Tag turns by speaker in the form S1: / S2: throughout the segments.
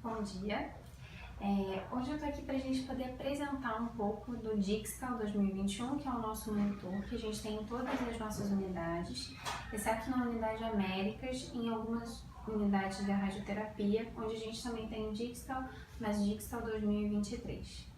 S1: Bom dia. Hoje eu estou aqui para a gente poder apresentar um pouco do Dixtal 2021, que é o nosso monitor que a gente tem em todas as nossas unidades, exceto na unidade Américas e em algumas unidades da radioterapia, onde a gente também tem o Dixtal, mas o Dixtal 2023.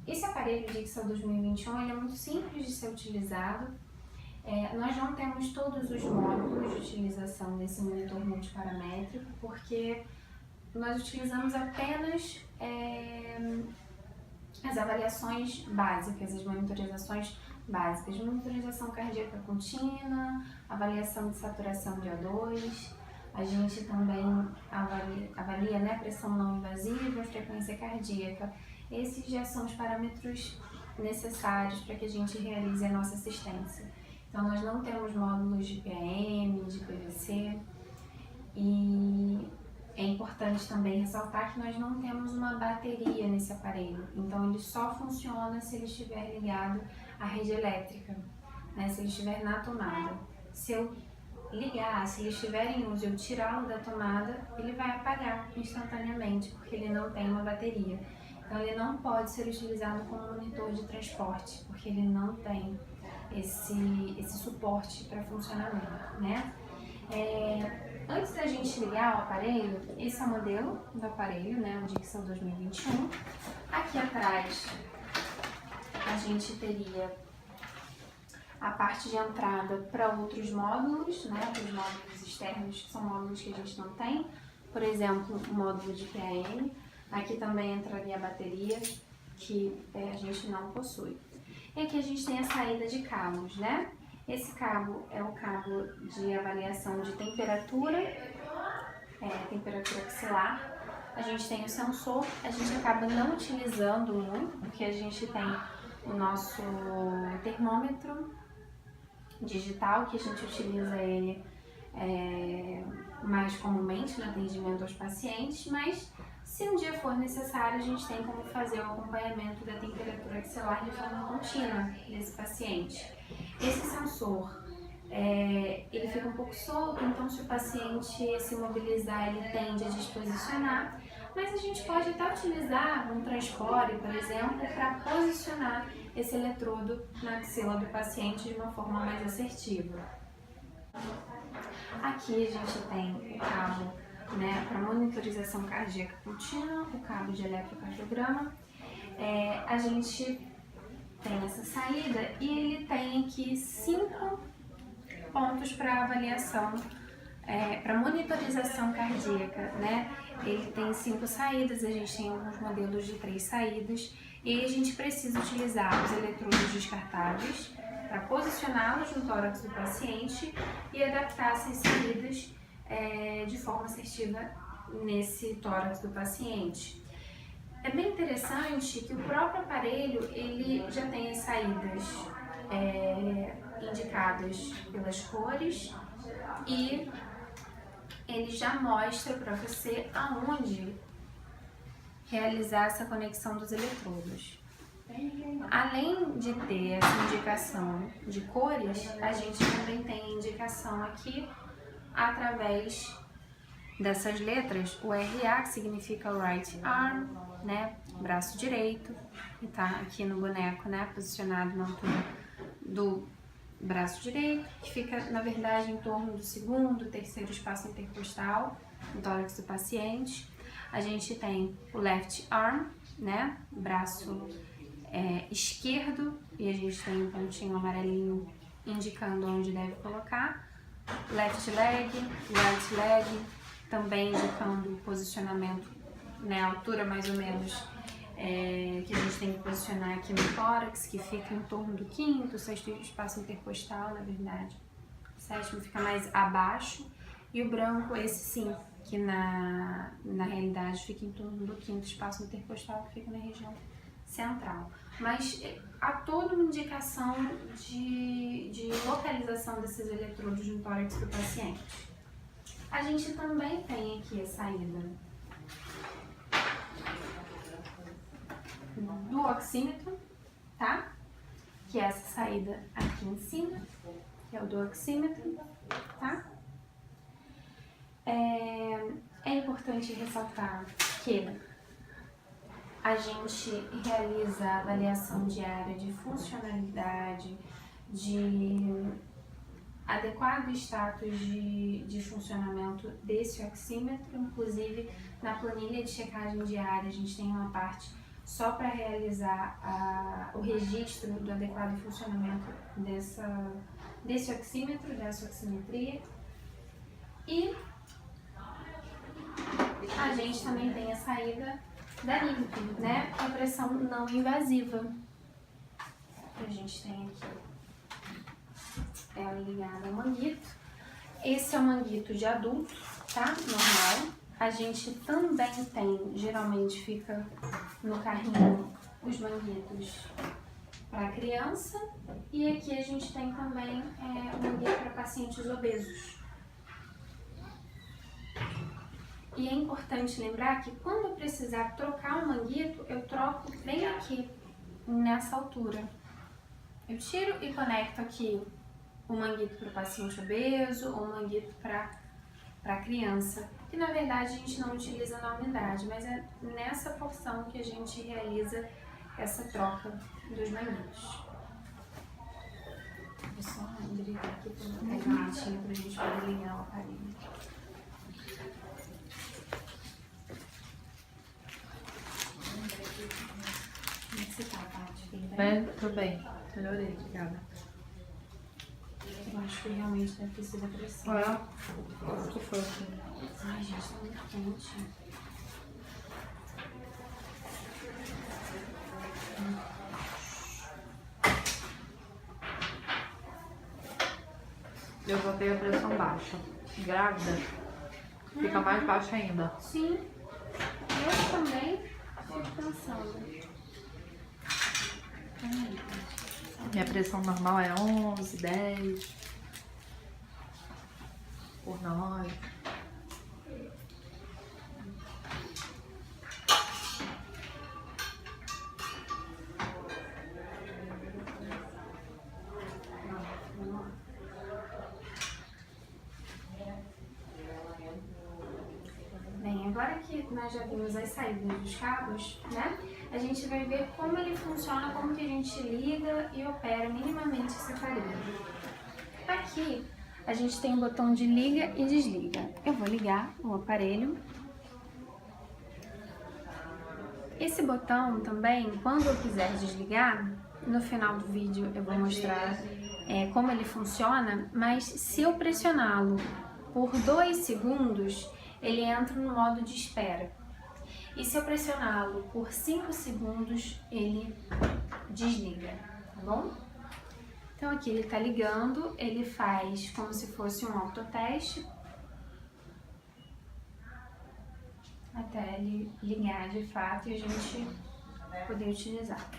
S1: Esse aparelho Dixtal 2021 ele é muito simples de ser utilizado. Nós não temos todos os módulos de utilização desse monitor multiparamétrico, porque nós utilizamos apenas as avaliações básicas, as monitorizações básicas, monitorização cardíaca contínua, avaliação de saturação de O2, a gente também avalia pressão não invasiva, frequência cardíaca. Esses já são os parâmetros necessários para que a gente realize a nossa assistência. Então, nós não temos módulos de PM, de PVC, e é importante também ressaltar que nós não temos uma bateria nesse aparelho, então ele só funciona se ele estiver ligado à rede elétrica, né? Se ele estiver na tomada. Se eu ligar, se ele estiver em uso e eu tirá-lo da tomada, ele vai apagar instantaneamente, porque ele não tem uma bateria. Então ele não pode ser utilizado como monitor de transporte, porque ele não tem esse suporte para funcionamento, né? Antes da gente ligar o aparelho, esse é o modelo do aparelho, né, o Dixtal 2021. Aqui atrás a gente teria a parte de entrada para outros módulos, né, os módulos externos, que são módulos que a gente não tem. Por exemplo, o módulo de PAM. Aqui também entraria a bateria, que a gente não possui. E aqui a gente tem a saída de cabos, né? Esse cabo é o cabo de avaliação de temperatura, temperatura axilar. A gente tem o sensor, a gente acaba não utilizando muito, porque a gente tem o nosso termômetro digital, que a gente utiliza ele mais comumente no atendimento aos pacientes, mas se um dia for necessário, a gente tem como fazer o acompanhamento da temperatura axilar de forma contínua desse paciente. Esse sensor, ele fica um pouco solto, então se o paciente se mobilizar, ele tende a disposicionar, mas a gente pode até utilizar um transpore, por exemplo, para posicionar esse eletrodo na axila do paciente de uma forma mais assertiva. Aqui a gente tem o cabo, né, para monitorização cardíaca contínua, o cabo de eletrocardiograma. A gente tem essa saída e ele tem aqui 5 pontos para avaliação, para monitorização cardíaca, né? Ele tem 5 saídas, a gente tem alguns modelos de 3 saídas e a gente precisa utilizar os eletrodos descartáveis para posicioná-los no tórax do paciente e adaptar essas saídas de forma assertiva nesse tórax do paciente. É bem interessante que o próprio aparelho ele já tem as saídas indicadas pelas cores e ele já mostra para você aonde realizar essa conexão dos eletrodos. Além de ter essa indicação de cores, a gente também tem a indicação aqui através dessas letras, o RA, que significa right arm, né, braço direito, que tá aqui no boneco, né, posicionado na altura do braço direito, que fica, na verdade, em torno do segundo, terceiro espaço intercostal, no tórax do paciente. A gente tem o left arm, né, braço esquerdo, e a gente tem um pontinho amarelinho indicando onde deve colocar. Left leg, right leg, também indicando o posicionamento, né, a altura mais ou menos que a gente tem que posicionar aqui no tórax, que fica em torno do quinto, sexto espaço intercostal, na verdade. O sétimo fica mais abaixo e o branco, esse sim, que na realidade fica em torno do quinto espaço intercostal, que fica na região central. Mas há toda uma indicação de localização desses eletrodos no tórax do paciente. A gente também tem aqui a saída do oxímetro, tá? Que é essa saída aqui em cima, que é o do oxímetro, tá? é importante ressaltar que a gente realiza a avaliação diária de funcionalidade, de adequado status de funcionamento desse oxímetro. Inclusive, na planilha de checagem diária, a gente tem uma parte só para realizar o registro do adequado funcionamento desse oxímetro, dessa oximetria. E a gente também tem a saída da NIBIP, né? A pressão não invasiva. A gente tem aqui ela ligada ao manguito. Esse é o manguito de adulto, tá? Normal. A gente também tem, geralmente fica no carrinho, os manguitos para criança. E aqui a gente tem também o manguito para pacientes obesos. E é importante lembrar que quando eu precisar trocar o manguito, eu troco bem aqui, nessa altura. Eu tiro e conecto aqui o manguito para o paciente obeso ou o manguito para criança. Que na verdade a gente não utiliza na unidade, mas é nessa porção que a gente realiza essa troca dos manguitos. Vou só endireitar aqui para pegar uma latinha para a gente poder ligar o aparelho. Como é que você tá, Paty?
S2: Bem, tô bem. Melhorei, obrigada.
S1: Eu acho que realmente deve ter sido a pressão.
S2: O que foi aqui?
S1: Ai, gente, tá muito quente.
S2: Eu botei a pressão baixa. Grávida, fica mais baixa ainda.
S1: Sim, eu também fico pensando.
S2: Minha pressão normal é 11, 10 por 9.
S1: Bem, agora que nós já vimos as saídas dos cabos, né? A gente vai ver como ele funciona, como que a gente liga e opera minimamente esse aparelho. Aqui a gente tem o botão de liga e desliga. Eu vou ligar o aparelho. Esse botão também, quando eu quiser desligar, no final do vídeo eu vou mostrar como ele funciona, mas se eu pressioná-lo por 2 segundos, ele entra no modo de espera. E se eu pressioná-lo por 5 segundos, ele desliga, tá bom? Então aqui ele tá ligando, ele faz como se fosse um autoteste, até ele ligar de fato e a gente poder utilizar.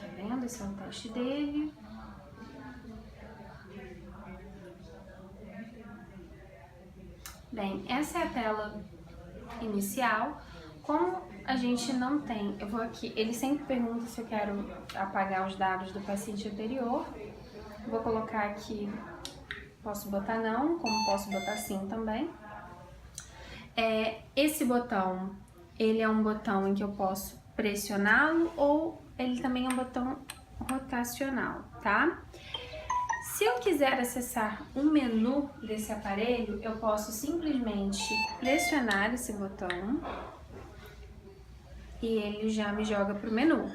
S1: Tá vendo? Esse é o teste dele. Bem, essa é a tela inicial. Como a gente não tem, eu vou aqui, ele sempre pergunta se eu quero apagar os dados do paciente anterior. Vou colocar aqui, posso botar não, como posso botar sim também. Esse botão, ele é um botão em que eu posso pressioná-lo ou ele também é um botão rotacional, tá? Se eu quiser acessar o menu desse aparelho, eu posso simplesmente pressionar esse botão e ele já me joga para o menu.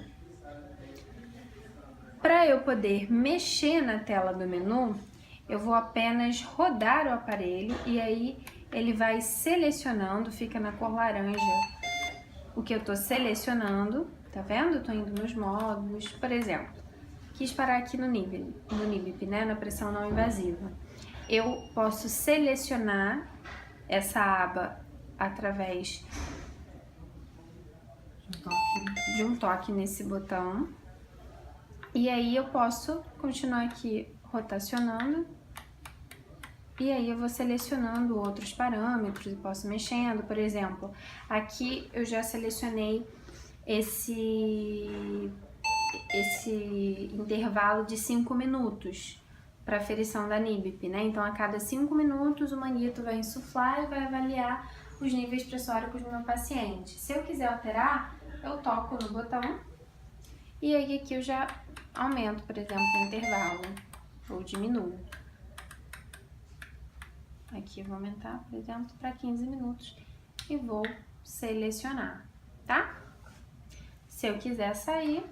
S1: Para eu poder mexer na tela do menu, eu vou apenas rodar o aparelho e aí ele vai selecionando, fica na cor laranja, o que eu estou selecionando, tá vendo? Estou indo nos módulos, por exemplo. Quis parar aqui no NIBIP, né, na pressão não invasiva. Eu posso selecionar essa aba através de um toque nesse botão. E aí eu posso continuar aqui rotacionando. E aí eu vou selecionando outros parâmetros e posso mexendo. Por exemplo, aqui eu já selecionei esse intervalo de 5 minutos, para aferição da NIBIP, né? Então, a cada 5 minutos, o manguito vai insuflar e vai avaliar os níveis pressóricos do meu paciente. Se eu quiser alterar, eu toco no botão e aí aqui eu já aumento, por exemplo, o intervalo ou diminuo. Aqui eu vou aumentar, por exemplo, para 15 minutos e vou selecionar, tá? Se eu quiser sair,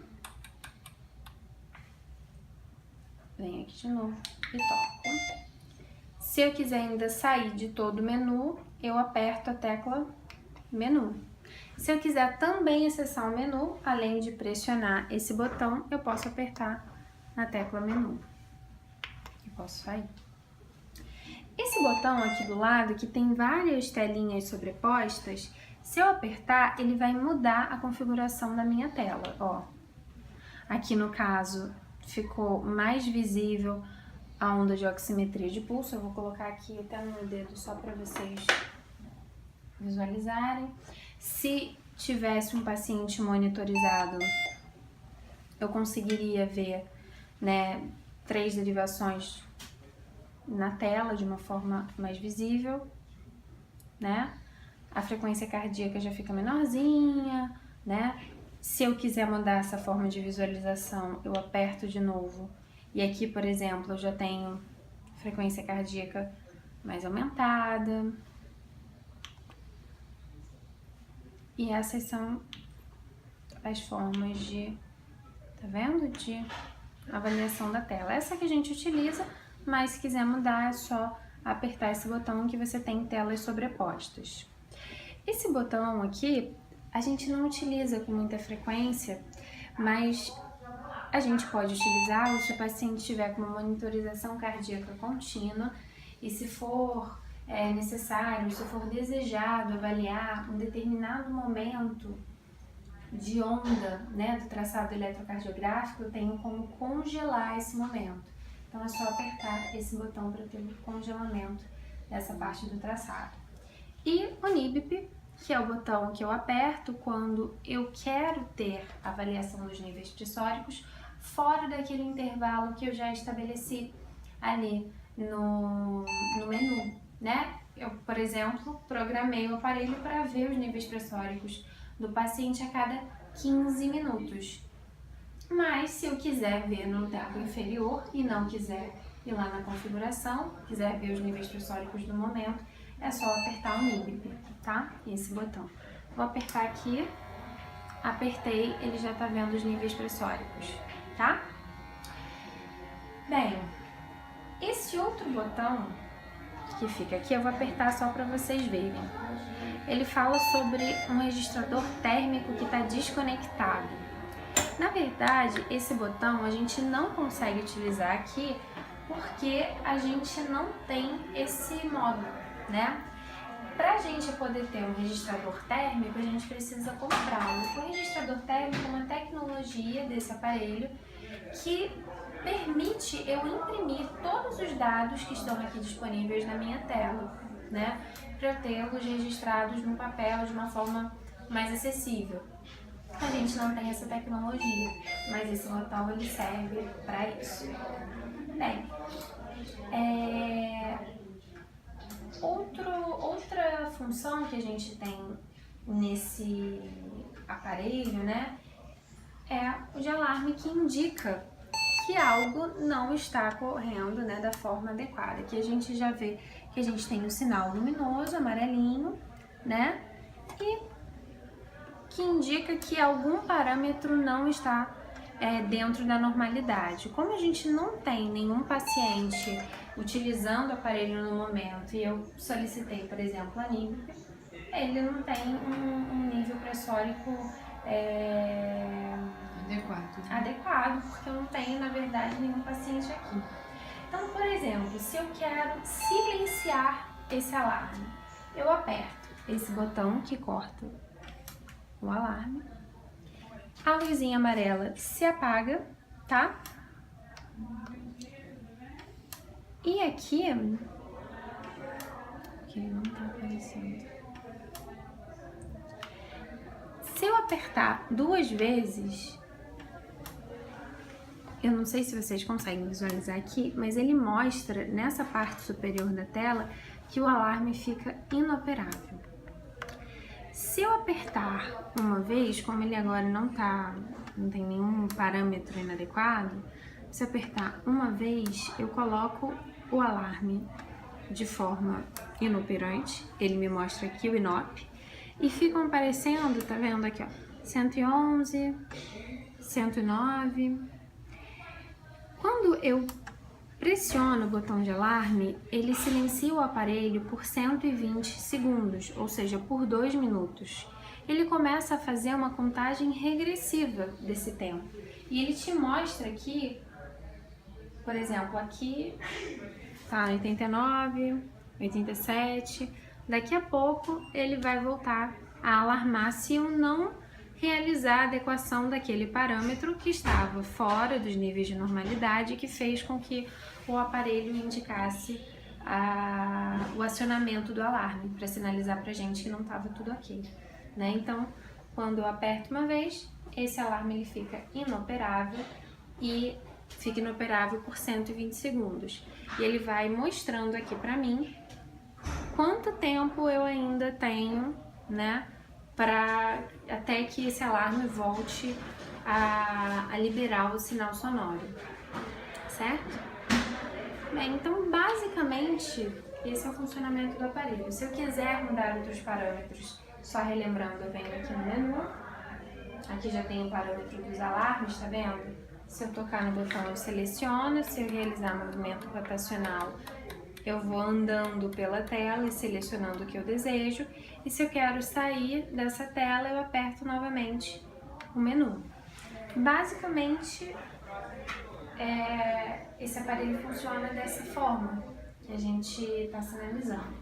S1: venho aqui de novo e toco. Se eu quiser ainda sair de todo o menu, eu aperto a tecla menu. Se eu quiser também acessar o menu, além de pressionar esse botão, eu posso apertar na tecla menu. E posso sair. Esse botão aqui do lado, que tem várias telinhas sobrepostas, se eu apertar, ele vai mudar a configuração da minha tela, ó. Aqui no caso, ficou mais visível a onda de oximetria de pulso. Eu vou colocar aqui até no meu dedo só para vocês visualizarem. Se tivesse um paciente monitorizado, eu conseguiria ver, né, 3 derivações na tela de uma forma mais visível, né? A frequência cardíaca já fica menorzinha, né? Se eu quiser mudar essa forma de visualização, eu aperto de novo. E aqui, por exemplo, eu já tenho frequência cardíaca mais aumentada. E essas são as formas de, tá vendo? De avaliação da tela. Essa que a gente utiliza, mas se quiser mudar é só apertar esse botão que você tem telas sobrepostas. Esse botão aqui a gente não utiliza com muita frequência, mas a gente pode utilizá-lo se o paciente tiver com uma monitorização cardíaca contínua e se for necessário, se for desejado avaliar um determinado momento de onda, né, do traçado eletrocardiográfico, eu tenho como congelar esse momento. Então é só apertar esse botão para ter o congelamento dessa parte do traçado. E o NIBIP, que é o botão que eu aperto quando eu quero ter a avaliação dos níveis pressóricos fora daquele intervalo que eu já estabeleci ali no menu, né? Eu, por exemplo, programei o aparelho para ver os níveis pressóricos do paciente a cada 15 minutos. Mas se eu quiser ver num tempo inferior e não quiser ir lá na configuração, quiser ver os níveis pressóricos do momento, é só apertar o NIBIP, tá? Esse botão. Vou apertar aqui, apertei, ele já tá vendo os níveis pressóricos, tá? Bem, esse outro botão que fica aqui, eu vou apertar só para vocês verem. Ele fala sobre um registrador térmico que está desconectado. Na verdade, esse botão a gente não consegue utilizar aqui porque a gente não tem esse módulo, né? Para a gente poder ter um registrador térmico, a gente precisa comprá-lo. O registrador térmico é uma tecnologia desse aparelho que permite eu imprimir todos os dados que estão aqui disponíveis na minha tela, né? Para eu tê-los registrados no papel de uma forma mais acessível. A gente não tem essa tecnologia, mas esse botão ele serve para isso. Bem, outra função que a gente tem nesse aparelho, né, é o de alarme que indica que algo não está correndo, né, da forma adequada. Aqui a gente já vê que a gente tem o sinal luminoso, amarelinho, né, e que indica que algum parâmetro não está dentro da normalidade. Como a gente não tem nenhum paciente utilizando o aparelho no momento e eu solicitei, por exemplo, a NIBIP, ele não tem um nível pressórico adequado, porque eu não tenho, na verdade, nenhum paciente aqui. Então, por exemplo, se eu quero silenciar esse alarme, eu aperto esse botão que corta o alarme, a luzinha amarela se apaga, tá? E aqui, que não tá aparecendo. Se eu apertar 2 vezes, eu não sei se vocês conseguem visualizar aqui, mas ele mostra nessa parte superior da tela que o alarme fica inoperável. Se eu apertar uma vez, como ele agora não tem nenhum parâmetro inadequado, se eu apertar uma vez, eu coloco o alarme de forma inoperante, ele me mostra aqui o INOP, e ficam aparecendo, tá vendo aqui, ó, 111, 109. Quando eu pressiono o botão de alarme, ele silencia o aparelho por 120 segundos, ou seja, por 2 minutos. Ele começa a fazer uma contagem regressiva desse tempo. E ele te mostra aqui, por exemplo, aqui tá 89, 87. Daqui a pouco ele vai voltar a alarmar se eu não realizar a adequação daquele parâmetro que estava fora dos níveis de normalidade, que fez com que o aparelho indicasse o acionamento do alarme, para sinalizar para a gente que não estava tudo ok, né? Então, quando eu aperto uma vez, esse alarme ele fica inoperável e fica inoperável por 120 segundos. E ele vai mostrando aqui para mim quanto tempo eu ainda tenho, né, até que esse alarme volte a liberar o sinal sonoro, certo? Bem, então basicamente esse é o funcionamento do aparelho. Se eu quiser mudar outros parâmetros, só relembrando, eu venho aqui no menu, aqui já tem o parâmetro dos alarmes, tá vendo? Se eu tocar no botão eu seleciono, se eu realizar movimento rotacional eu vou andando pela tela e selecionando o que eu desejo, e se eu quero sair dessa tela, eu aperto novamente o menu. Basicamente, esse aparelho funciona dessa forma que a gente está sinalizando.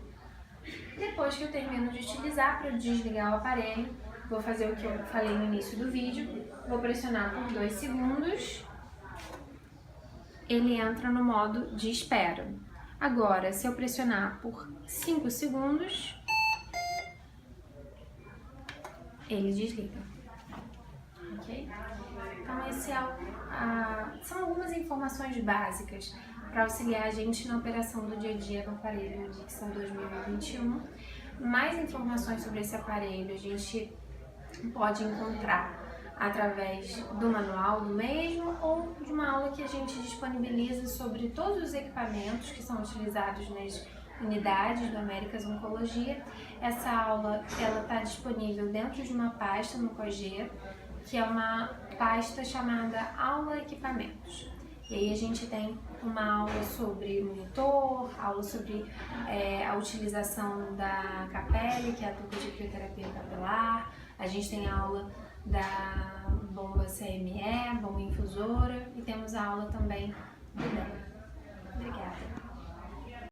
S1: Depois que eu termino de utilizar, para desligar o aparelho, vou fazer o que eu falei no início do vídeo, vou pressionar por 2 segundos, ele entra no modo de espera. Agora, se eu pressionar por 5 segundos, ele desliga, ok? Então, são algumas informações básicas para auxiliar a gente na operação do dia a dia do aparelho Dixon 2021. Mais informações sobre esse aparelho a gente pode encontrar através do manual do mesmo ou de uma aula que a gente disponibiliza sobre todos os equipamentos que são utilizados nas unidades do Américas Oncologia. Essa aula está disponível dentro de uma pasta no COGE, que é uma pasta chamada Aula Equipamentos. E aí a gente tem uma aula sobre monitor, aula sobre a utilização da Capelle, que é a tuba de crioterapia capilar. A gente tem a aula da bomba CME, bomba infusora, e temos a aula também do DEA. Obrigada.